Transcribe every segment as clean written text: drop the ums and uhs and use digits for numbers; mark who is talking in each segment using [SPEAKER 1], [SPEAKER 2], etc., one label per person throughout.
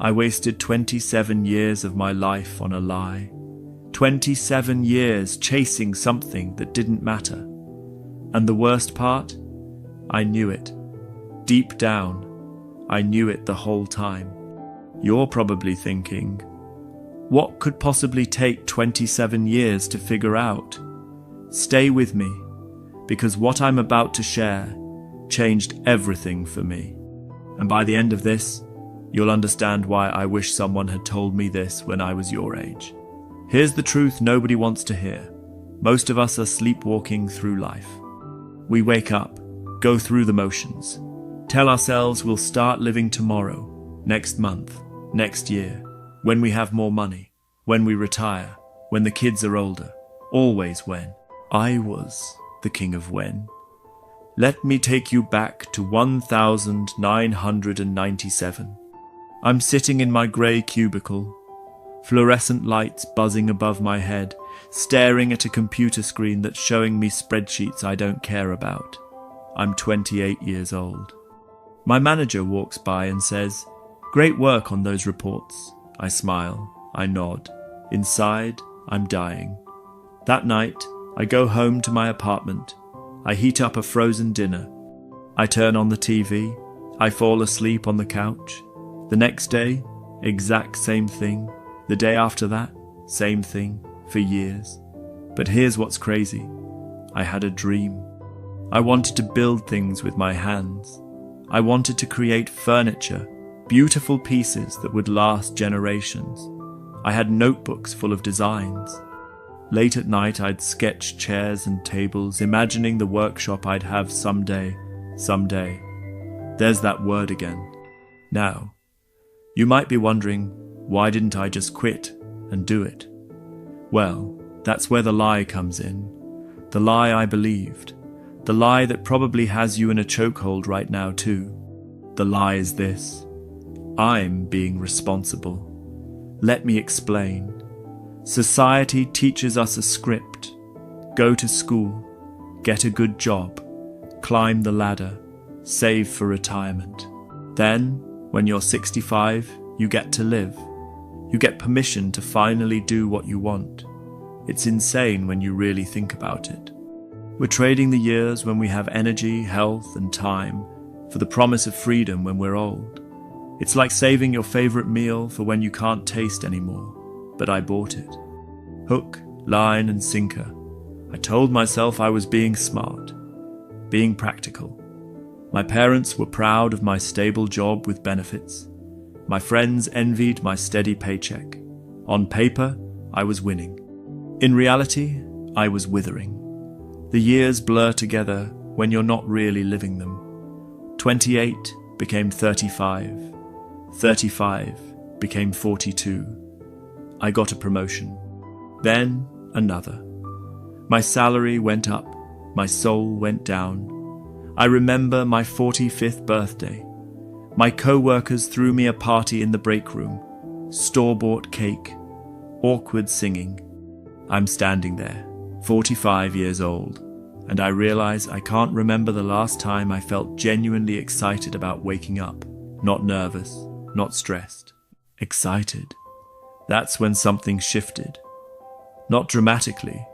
[SPEAKER 1] I wasted 27 years of my life on a lie. 27 years chasing something that didn't matter. And the worst part? I knew it. Deep down, I knew it the whole time. You're probably thinking, what could possibly take 27 years to figure out? Stay with me, because what I'm about to share changed everything for me. And by the end of this, you'll understand why I wish someone had told me this when I was your age. Here's the truth nobody wants to hear. Most of us are sleepwalking through life. We wake up, go through the motions, tell ourselves we'll start living tomorrow, next month, next year, when we have more money, when we retire, when the kids are older, always when. I was the king of when. Let me take you back to 1997. I'm sitting in my grey cubicle, fluorescent lights buzzing above my head, staring at a computer screen that's showing me spreadsheets I don't care about. I'm 28 years old. My manager walks by and says, "Great work on those reports." I smile, I nod. Inside, I'm dying. That night, I go home to my apartment. I heat up a frozen dinner. I turn on the TV. I fall asleep on the couch. The next day, exact same thing. The day after that, same thing, for years. But here's what's crazy. I had a dream. I wanted to build things with my hands. I wanted to create furniture, beautiful pieces that would last generations. I had notebooks full of designs. Late at night, I'd sketch chairs and tables, imagining the workshop I'd have someday. There's that word again. Now, you might be wondering, why didn't I just quit and do it? Well, that's where the lie comes in. The lie I believed. The lie that probably has you in a chokehold right now too. The lie is this: I'm being responsible. Let me explain. Society teaches us a script. Go to school, get a good job, climb the ladder, save for retirement. Then, when you're 65, you get to live. You get permission to finally do what you want. It's insane when you really think about it. We're trading the years when we have energy, health, and time for the promise of freedom when we're old. It's like saving your favorite meal for when you can't taste anymore, but I bought it. Hook, line, and sinker. I told myself I was being smart, being practical. My parents were proud of my stable job with benefits. My friends envied my steady paycheck. On paper, I was winning. In reality, I was withering. The years blur together when you're not really living them. 28 became 35. 35 became 42. I got a promotion. Then another. My salary went up. My soul went down. I remember my 45th birthday. My co-workers threw me a party in the break room. Store-bought cake. Awkward singing. I'm standing there, 45 years old, and I realize I can't remember the last time I felt genuinely excited about waking up. Not nervous, not stressed. Excited. That's when something shifted. Not dramatically,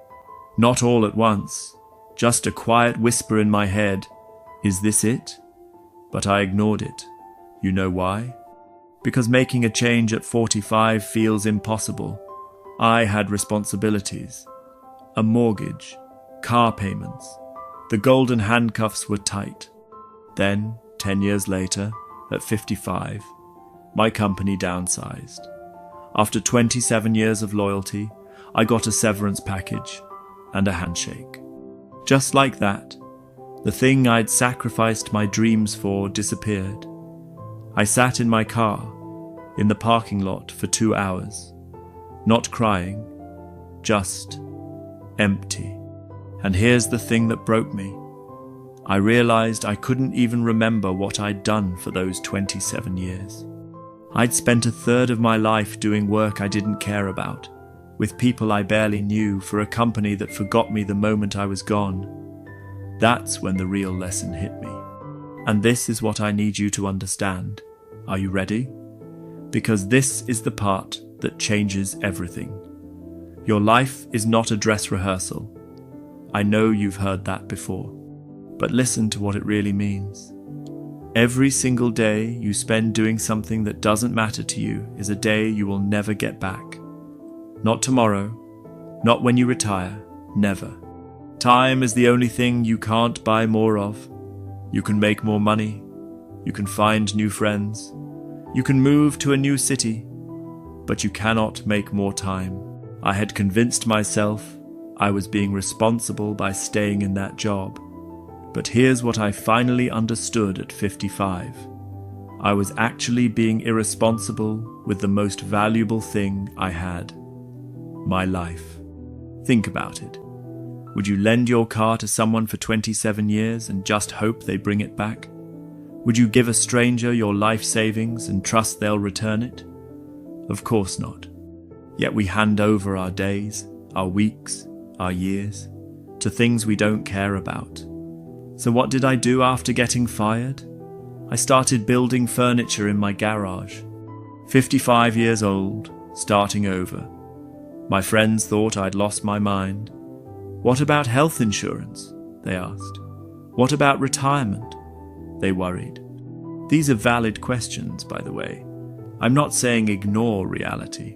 [SPEAKER 1] not all at once, just a quiet whisper in my head. Is this it? But I ignored it. You know why? Because making a change at 45 feels impossible. I had responsibilities. A mortgage, car payments. The golden handcuffs were tight. Then, 10 years later, at 55, my company downsized. After 27 years of loyalty, I got a severance package and a handshake. Just like that, the thing I'd sacrificed my dreams for disappeared. I sat in my car, in the parking lot for 2 hours. Not crying, just empty. And here's the thing that broke me. I realized I couldn't even remember what I'd done for those 27 years. I'd spent a third of my life doing work I didn't care about, with people I barely knew, for a company that forgot me the moment I was gone. That's when the real lesson hit me. And this is what I need you to understand. Are you ready? Because this is the part that changes everything. Your life is not a dress rehearsal. I know you've heard that before, but listen to what it really means. Every single day you spend doing something that doesn't matter to you is a day you will never get back. Not tomorrow, not when you retire, never. Time is the only thing you can't buy more of. You can make more money, you can find new friends, you can move to a new city, but you cannot make more time. I had convinced myself I was being responsible by staying in that job. But here's what I finally understood at 55. I was actually being irresponsible with the most valuable thing I had: my life. Think about it. Would you lend your car to someone for 27 years and just hope they bring it back? Would you give a stranger your life savings and trust they'll return it? Of course not. Yet we hand over our days, our weeks, our years, to things we don't care about. So what did I do after getting fired? I started building furniture in my garage. 55 years old, starting over. My friends thought I'd lost my mind. What about health insurance? They asked. What about retirement? They worried. These are valid questions, by the way. I'm not saying ignore reality.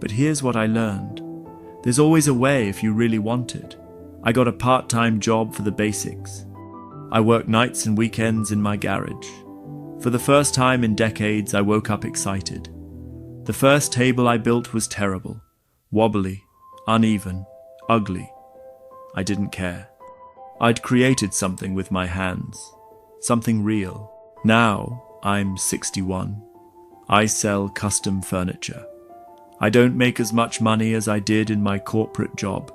[SPEAKER 1] But here's what I learned. There's always a way if you really want it. I got a part-time job for the basics. I worked nights and weekends in my garage. For the first time in decades, I woke up excited. The first table I built was terrible, wobbly, uneven, ugly. I didn't care. I'd created something with my hands, something real. Now I'm 61. I sell custom furniture. I don't make as much money as I did in my corporate job,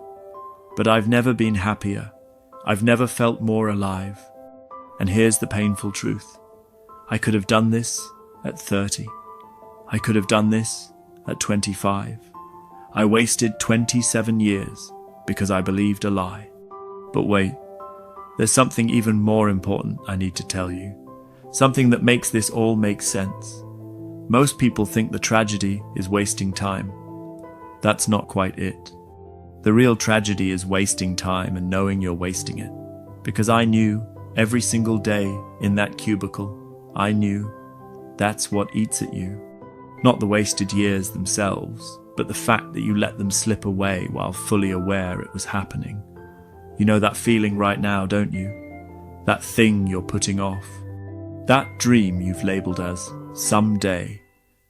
[SPEAKER 1] but I've never been happier. I've never felt more alive. And here's the painful truth. I could have done this at 30. I could have done this at 25. I wasted 27 years because I believed a lie. But wait, there's something even more important I need to tell you. Something that makes this all make sense. Most people think the tragedy is wasting time. That's not quite it. The real tragedy is wasting time and knowing you're wasting it. Because I knew every single day in that cubicle, I knew that's what eats at you. Not the wasted years themselves, but the fact that you let them slip away while fully aware it was happening. You know that feeling right now, don't you? That thing you're putting off. That dream you've labeled as someday.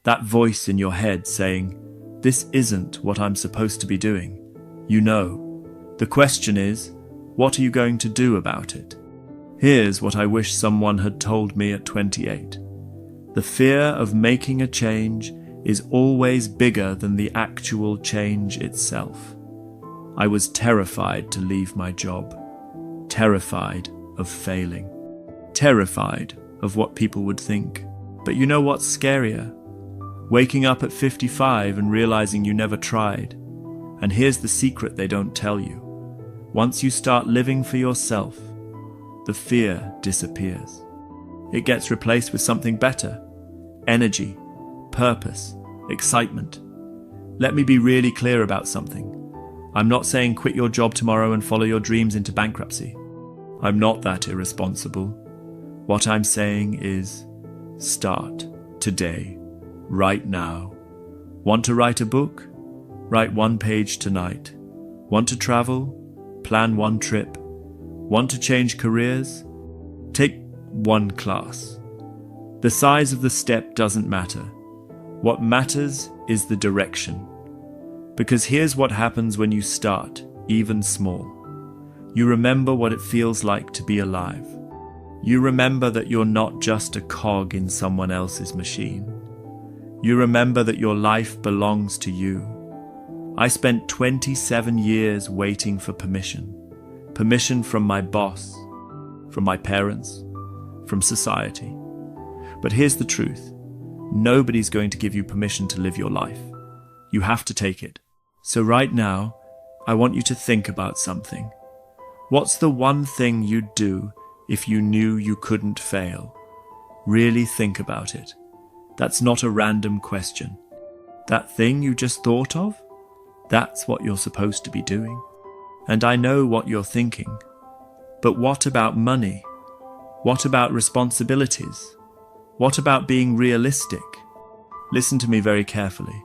[SPEAKER 1] That voice in your head saying, this isn't what I'm supposed to be doing. You know. The question is, what are you going to do about it? Here's what I wish someone had told me at 28. The fear of making a change is always bigger than the actual change itself. I was terrified to leave my job. Terrified of failing. Terrified of what people would think. But you know what's scarier? Waking up at 55 and realizing you never tried. And here's the secret they don't tell you. Once you start living for yourself, the fear disappears. It gets replaced with something better. Energy, purpose, excitement. Let me be really clear about something. I'm not saying quit your job tomorrow and follow your dreams into bankruptcy. I'm not that irresponsible. What I'm saying is, start today, right now. Want to write a book? Write 1 page tonight. Want to travel? Plan 1 trip. Want to change careers? Take 1 class. The size of the step doesn't matter. What matters is the direction. Because here's what happens when you start, even small. You remember what it feels like to be alive. You remember that you're not just a cog in someone else's machine. You remember that your life belongs to you. I spent 27 years waiting for permission. Permission from my boss, from my parents, from society. But here's the truth. Nobody's going to give you permission to live your life. You have to take it. So right now, I want you to think about something. What's the one thing you'd do if you knew you couldn't fail? Really think about it. That's not a random question. That thing you just thought of? That's what you're supposed to be doing. And I know what you're thinking. But what about money? What about responsibilities? What about being realistic? Listen to me very carefully.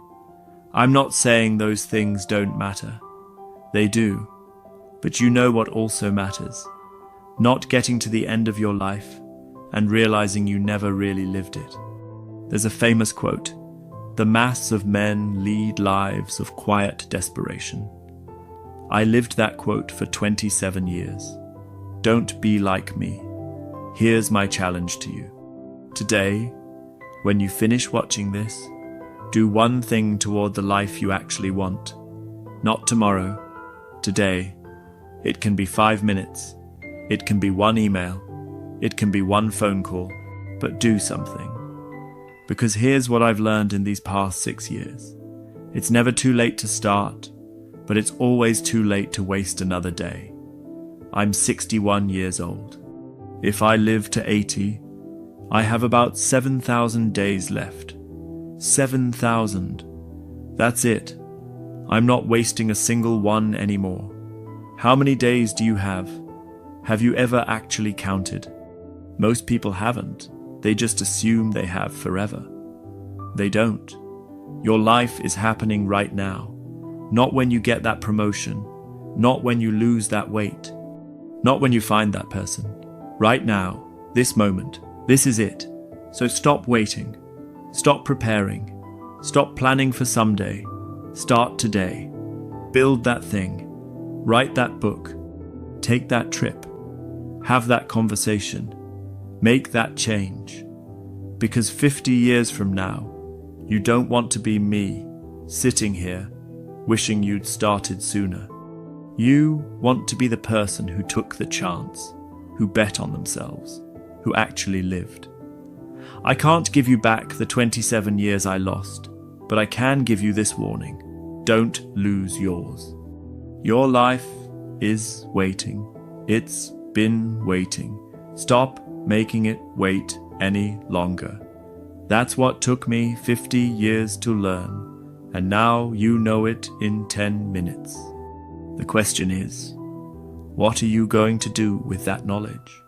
[SPEAKER 1] I'm not saying those things don't matter. They do. But you know what also matters. Not getting to the end of your life and realizing you never really lived it. There's a famous quote, "The mass of men lead lives of quiet desperation." I lived that quote for 27 years. Don't be like me. Here's my challenge to you. Today, when you finish watching this, do one thing toward the life you actually want. Not tomorrow, today. It can be 5 minutes. It can be one email. It can be one phone call. But do something. Because here's what I've learned in these past 6 years. It's never too late to start, but it's always too late to waste another day. I'm 61 years old. If I live to 80, I have about 7,000 days left. 7,000. That's it. I'm not wasting a single one anymore. How many days do you have? Have you ever actually counted? Most people haven't. They just assume they have forever. They don't. Your life is happening right now. Not when you get that promotion. Not when you lose that weight. Not when you find that person. Right now, this moment, this is it. So stop waiting. Stop preparing. Stop planning for someday. Start today. Build that thing. Write that book. Take that trip. Have that conversation. Make that change. Because 50 years from now, you don't want to be me, sitting here, wishing you'd started sooner. You want to be the person who took the chance, who bet on themselves, who actually lived. I can't give you back the 27 years I lost, but I can give you this warning. Don't lose yours. Your life is waiting. It's been waiting. Stop making it wait any longer. That's what took me 50 years to learn, and now you know it in 10 minutes. The question is, what are you going to do with that knowledge?